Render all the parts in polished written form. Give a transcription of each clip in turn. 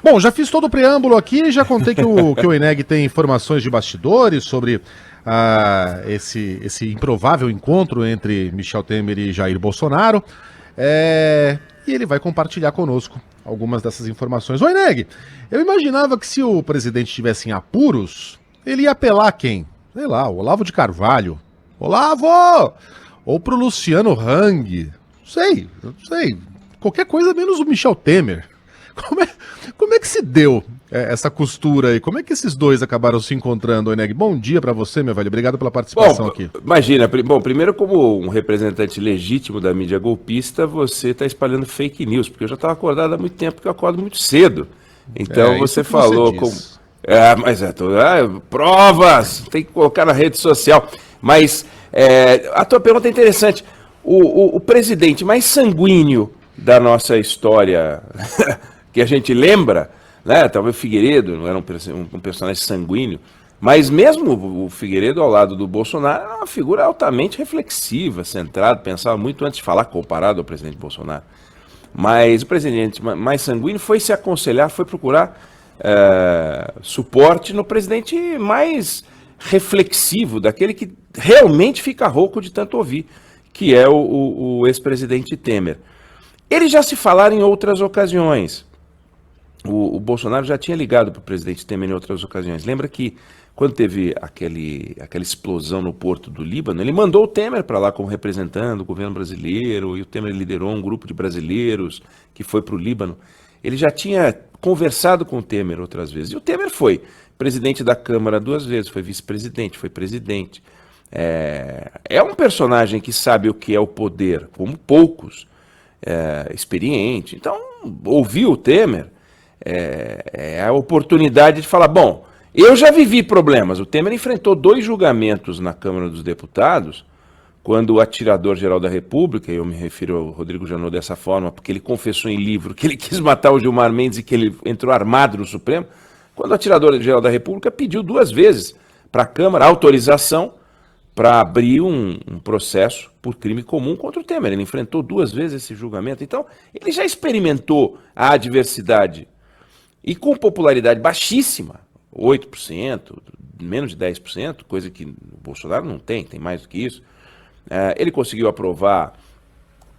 Bom, já fiz todo o preâmbulo aqui, já contei que o Eneg tem informações de bastidores sobre esse improvável encontro entre Michel Temer e Jair Bolsonaro. E ele vai compartilhar conosco algumas dessas informações. Ô Eneg, eu imaginava que se o presidente estivesse em apuros, ele ia apelar a quem? Sei lá, o Olavo de Carvalho. Olavo! Ou pro Luciano Hang. Não sei. Qualquer coisa menos o Michel Temer. Como é que se deu essa costura aí? Como é que esses dois acabaram se encontrando, Eneg? Bom dia pra você, meu velho. Obrigado pela participação aqui. Imagina, primeiro como um representante legítimo da mídia golpista, você está espalhando fake news, porque eu já estava acordado há muito tempo, porque eu acordo muito cedo. Então você falou provas, tem que colocar na rede social. Mas a tua pergunta é interessante. O presidente mais sanguíneo da nossa história que a gente lembra, né? Talvez o Figueiredo não era um personagem sanguíneo, mas mesmo o Figueiredo ao lado do Bolsonaro era uma figura altamente reflexiva, centrada, pensava muito antes de falar, comparado ao presidente Bolsonaro. Mas o presidente mais sanguíneo foi se aconselhar, foi procurar suporte no presidente mais reflexivo, daquele que realmente fica rouco de tanto ouvir, que é o ex-presidente Temer. Eles já se falaram em outras ocasiões. O Bolsonaro já tinha ligado para o presidente Temer em outras ocasiões. Lembra que quando teve aquela explosão no porto do Líbano, ele mandou o Temer para lá como representante do governo brasileiro, e o Temer liderou um grupo de brasileiros que foi para o Líbano. Ele já tinha conversado com o Temer outras vezes. E o Temer foi presidente da Câmara 2 vezes, foi vice-presidente, foi presidente. É um personagem que sabe o que é o poder, como poucos, experiente. Então, ouvir o Temer é a oportunidade de falar, bom, eu já vivi problemas. O Temer enfrentou 2 julgamentos na Câmara dos Deputados, quando o atirador-geral da República, eu me refiro ao Rodrigo Janot dessa forma, porque ele confessou em livro que ele quis matar o Gilmar Mendes e que ele entrou armado no Supremo, quando o atirador-geral da República pediu 2 vezes para a Câmara autorização para abrir um processo por crime comum contra o Temer. Ele enfrentou 2 vezes esse julgamento. Então, ele já experimentou a adversidade e com popularidade baixíssima, 8%, menos de 10%, coisa que o Bolsonaro não tem mais do que isso. Ele conseguiu aprovar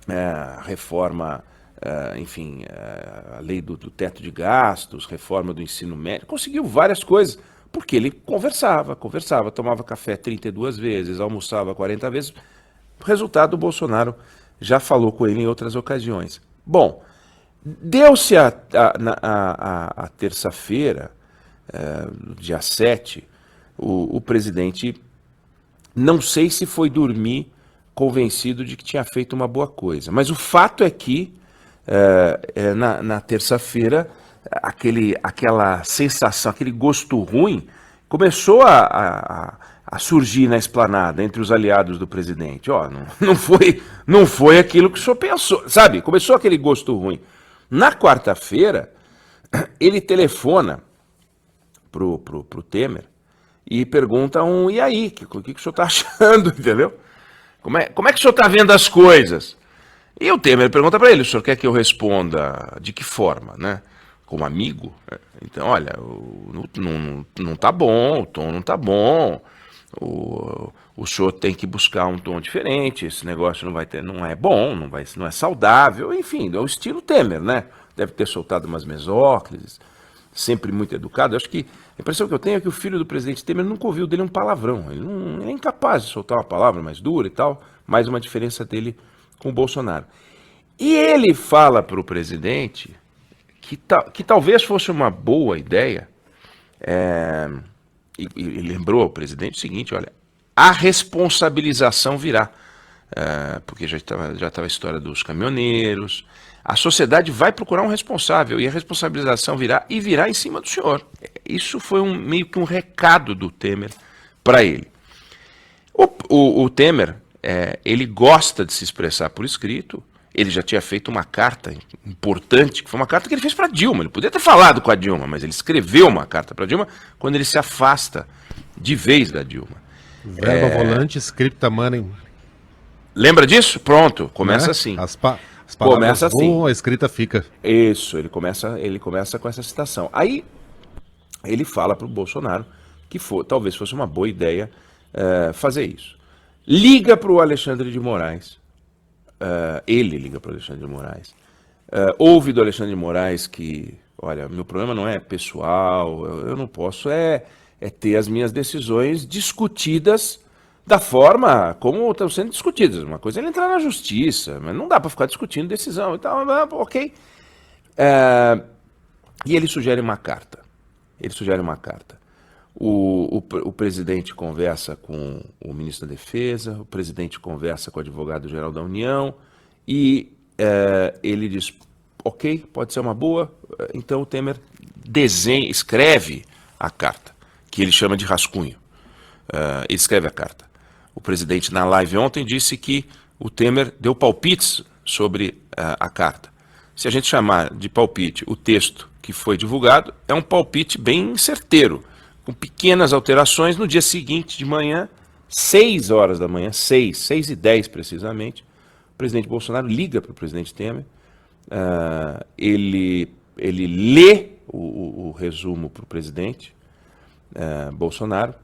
a reforma, a lei do teto de gastos, reforma do ensino médio, conseguiu várias coisas, porque ele conversava, tomava café 32 vezes, almoçava 40 vezes. Resultado, o Bolsonaro já falou com ele em outras ocasiões. Bom, deu-se a terça-feira, dia 7, o presidente, não sei se foi dormir convencido de que tinha feito uma boa coisa, mas o fato é que na terça-feira aquela sensação, aquele gosto ruim começou a surgir na esplanada entre os aliados do presidente. Não foi aquilo que o senhor pensou, sabe? Começou aquele gosto ruim. Na quarta-feira, ele telefona pro Temer e pergunta e aí, o que o senhor está achando, entendeu? Como é que o senhor está vendo as coisas? E o Temer pergunta para ele, o senhor quer que eu responda de que forma, né? Como amigo? Então, olha, não tá bom, o tom não tá bom, o senhor tem que buscar um tom diferente, esse negócio não é bom, não é saudável, enfim, é o estilo Temer, né? Deve ter soltado umas mesóclises, sempre muito educado. Eu acho que a impressão que eu tenho é que o filho do presidente Temer nunca ouviu dele um palavrão, ele é incapaz de soltar uma palavra mais dura e tal, mais uma diferença dele com o Bolsonaro. E ele fala para o presidente que talvez fosse uma boa ideia, e lembrou ao presidente o seguinte, olha, a responsabilização virá, porque já estava a história dos caminhoneiros, a sociedade vai procurar um responsável, e a responsabilização virá em cima do senhor. Isso foi meio que um recado do Temer para ele. O Temer, ele gosta de se expressar por escrito. Ele já tinha feito uma carta importante, que foi uma carta que ele fez para Dilma. Ele podia ter falado com a Dilma, mas ele escreveu uma carta para Dilma quando ele se afasta de vez da Dilma. Verba volante, scripta manem. Lembra disso? Pronto, começa assim. As palavras Começa assim. voam, a escrita fica. Isso, ele começa com essa citação. Aí ele fala para o Bolsonaro que talvez fosse uma boa ideia fazer isso. Liga para o Alexandre de Moraes. Ele liga para o Alexandre de Moraes. Ouve do Alexandre de Moraes que, olha, meu problema não é pessoal, eu não posso ter as minhas decisões discutidas da forma como estão sendo discutidas. Uma coisa é ele entrar na justiça, mas não dá para ficar discutindo decisão e tal, ok. E ele sugere uma carta. O presidente conversa com o ministro da Defesa, o presidente conversa com o advogado-geral da União e ele diz, ok, pode ser uma boa. Então o Temer escreve a carta, que ele chama de rascunho. Ele escreve a carta. O presidente, na live ontem, disse que o Temer deu palpites sobre a carta. Se a gente chamar de palpite o texto que foi divulgado, é um palpite bem certeiro, com pequenas alterações. No dia seguinte, de manhã, 6 horas da manhã, 6h10 precisamente, o presidente Bolsonaro liga para o presidente Temer, ele lê o resumo para o presidente Bolsonaro.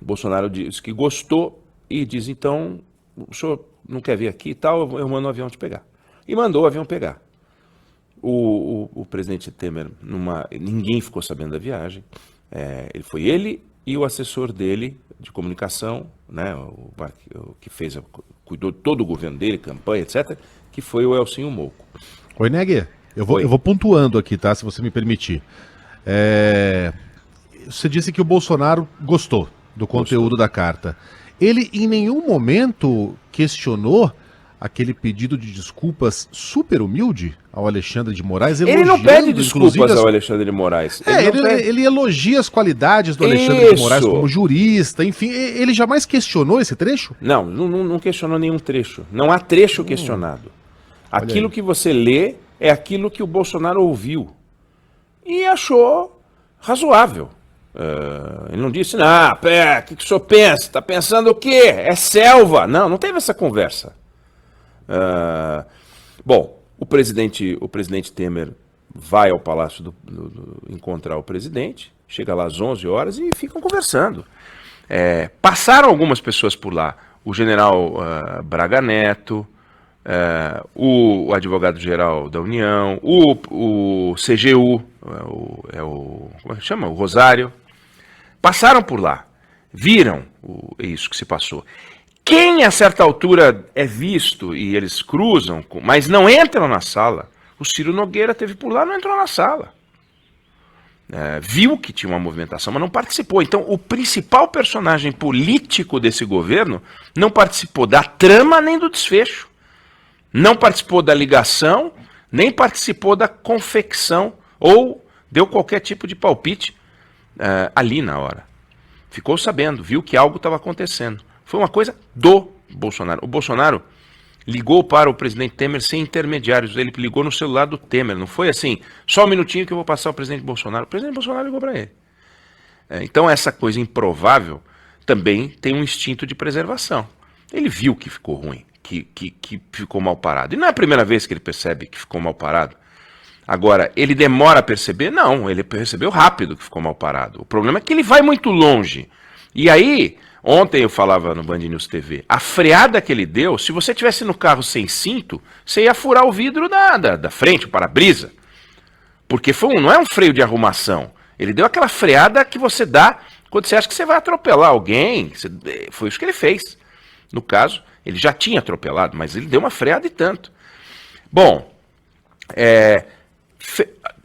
Bolsonaro diz que gostou e diz, então, o senhor não quer vir aqui e tal, eu mando o avião te pegar. E mandou o avião pegar. O presidente Temer, ninguém ficou sabendo da viagem. Foi ele e o assessor dele de comunicação, né, o que cuidou de todo o governo dele, campanha, etc., que foi o Elcinho Mouco. Oi, Neg, eu vou pontuando aqui, tá, se você me permitir. Você disse que o Bolsonaro gostou do conteúdo da carta. Ele em nenhum momento questionou aquele pedido de desculpas super humilde ao Alexandre de Moraes? Ele não pede desculpas ao Alexandre de Moraes. Ele elogia as qualidades do Alexandre de Moraes como jurista, enfim. Ele jamais questionou esse trecho? Não questionou nenhum trecho. Não há trecho questionado. Aquilo que você lê é aquilo que o Bolsonaro ouviu e achou razoável. Ele não disse, o que o senhor pensa? Está pensando o quê? É selva. Não teve essa conversa. Bom, o presidente Temer vai ao Palácio encontrar o presidente, chega lá às 11 horas e ficam conversando. Passaram algumas pessoas por lá, o general Braga Neto, o advogado-geral da União, o CGU, como é que chama? O Rosário. Passaram por lá, viram isso que se passou. Quem a certa altura é visto e eles cruzam, mas não entram na sala, o Ciro Nogueira teve por lá, não entrou na sala. Viu que tinha uma movimentação, mas não participou. Então o principal personagem político desse governo não participou da trama nem do desfecho. Não participou da ligação, nem participou da confecção, ou deu qualquer tipo de palpite ali na hora. Ficou sabendo, viu que algo estava acontecendo. Foi uma coisa do Bolsonaro. O Bolsonaro ligou para o presidente Temer sem intermediários. Ele ligou no celular do Temer. Não foi assim, só um minutinho que eu vou passar ao presidente Bolsonaro. O presidente Bolsonaro ligou para ele. Então essa coisa improvável também tem um instinto de preservação. Ele viu que ficou ruim, que ficou mal parado. E não é a primeira vez que ele percebe que ficou mal parado. Agora, ele demora a perceber? Não, ele percebeu rápido que ficou mal parado. O problema é que ele vai muito longe. E aí, ontem eu falava no Band News TV, a freada que ele deu, se você estivesse no carro sem cinto, você ia furar o vidro da frente, o para-brisa. Porque não é um freio de arrumação. Ele deu aquela freada que você dá quando você acha que você vai atropelar alguém. Foi isso que ele fez. No caso, ele já tinha atropelado, mas ele deu uma freada e tanto. Bom,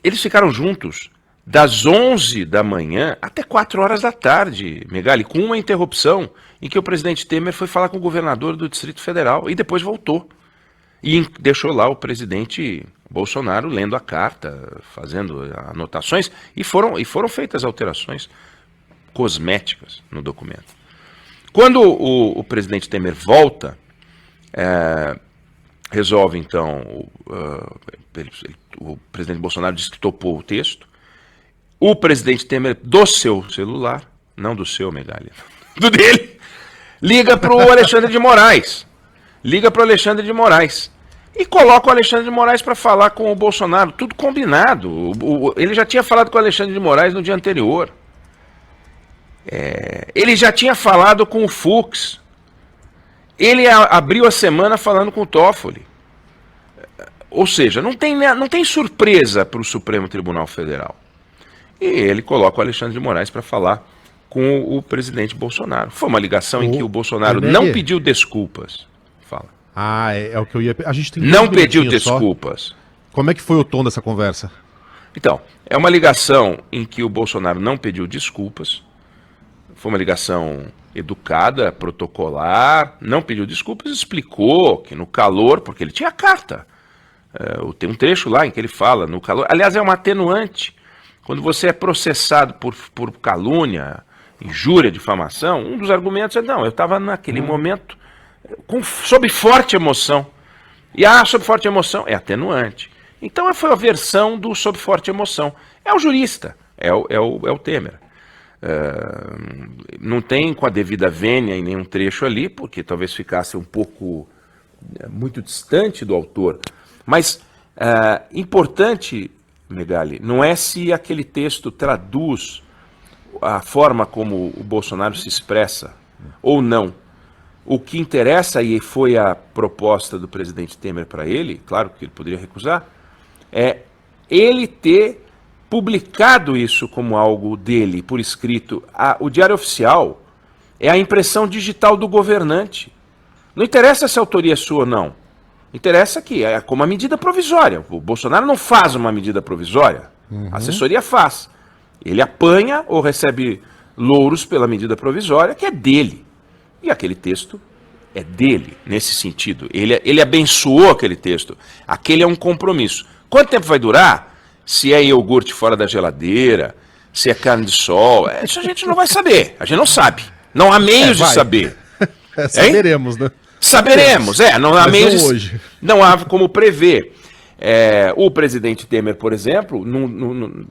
eles ficaram juntos das 11 da manhã até 4 horas da tarde, Megali, com uma interrupção em que o presidente Temer foi falar com o governador do Distrito Federal e depois voltou. E deixou lá o presidente Bolsonaro lendo a carta, fazendo anotações, e foram feitas alterações cosméticas no documento. Quando o presidente Temer volta, resolve então, o presidente Bolsonaro disse que topou o texto, o presidente Temer, do seu celular, não do seu, Megali, do dele, liga para o Alexandre de Moraes. e coloca o Alexandre de Moraes para falar com o Bolsonaro, tudo combinado. Ele já tinha falado com o Alexandre de Moraes no dia anterior. Ele já tinha falado com o Fux. Ele abriu a semana falando com o Toffoli. Ou seja, não tem surpresa para o Supremo Tribunal Federal. E ele coloca o Alexandre de Moraes para falar com o presidente Bolsonaro. Foi uma ligação em que o Bolsonaro não pediu desculpas. Fala. É o que eu ia... A gente tem não pediu desculpas. Só. Como é que foi o tom dessa conversa? Então, é uma ligação em que o Bolsonaro não pediu desculpas. Foi uma ligação educada, protocolar, não pediu desculpas, explicou que no calor, porque ele tinha a carta. Tem um trecho lá em que ele fala, no calor. Aliás, é uma atenuante. Quando você é processado por calúnia, injúria, difamação, um dos argumentos é, não, eu estava naquele momento sob forte emoção. E sob forte emoção é atenuante. Então foi a versão do sob forte emoção. É o jurista, é o Temer. Não tem com a devida vênia em nenhum trecho ali, porque talvez ficasse um pouco muito distante do autor. Mas importante, Megali, não é se aquele texto traduz a forma como o Bolsonaro se expressa ou não. O que interessa, e foi a proposta do presidente Temer para ele, claro que ele poderia recusar, é ele ter publicado isso como algo dele, por escrito. O Diário Oficial é a impressão digital do governante. Não interessa se a autoria é sua ou não. Interessa que é como uma medida provisória. O Bolsonaro não faz uma medida provisória. A assessoria faz. Ele apanha ou recebe louros pela medida provisória, que é dele. E aquele texto é dele, nesse sentido. Ele abençoou aquele texto. Aquele é um compromisso. Quanto tempo vai durar? Se é iogurte fora da geladeira, se é carne de sol, isso a gente não vai saber. A gente não sabe. Não há meios de saber. Saberemos, né? Saberemos, não há meios. Hoje. Não há como prever. O presidente Temer, por exemplo,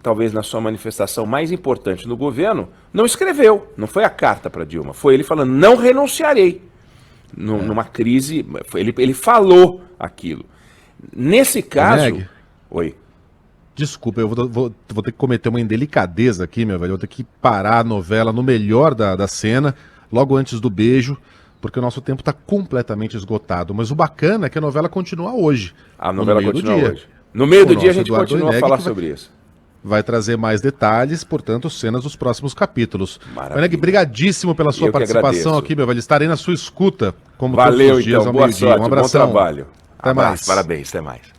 talvez na sua manifestação mais importante no governo, não escreveu, não foi a carta para Dilma, foi ele falando, não renunciarei. Numa crise, ele falou aquilo. Nesse caso... Oi. Desculpa, eu vou ter que cometer uma indelicadeza aqui, meu velho. Eu vou ter que parar a novela no melhor da cena, logo antes do beijo, porque o nosso tempo está completamente esgotado. Mas o bacana é que a novela continua hoje. A novela continua hoje. No meio do dia a gente continua a falar sobre isso. Vai trazer mais detalhes, portanto, cenas dos próximos capítulos. Eneg, brigadíssimo pela sua participação aqui, meu velho. Estarei na sua escuta, como valeu, todos os dias então, ao boa meio-dia. sorte, Um abração. bom trabalho. Até mais. Parabéns, até mais.